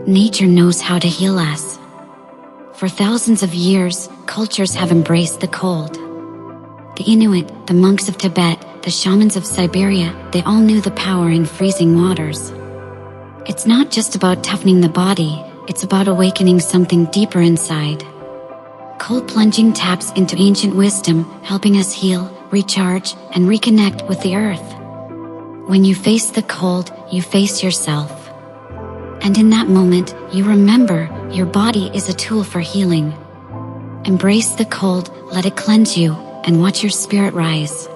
Nature knows how to heal us. For thousands of years, cultures have embraced the cold. The Inuit, the monks of Tibet, the shamans of Siberia, they all knew the power in freezing waters. It's not just about toughening the body, it's about awakening something deeper inside. Cold plunging taps into ancient wisdom, helping us heal, recharge, and reconnect with the earth. When you face the cold, you face yourself. And in that moment, you remember your body is a tool for healing. Embrace the cold, let it cleanse you, and watch your spirit rise.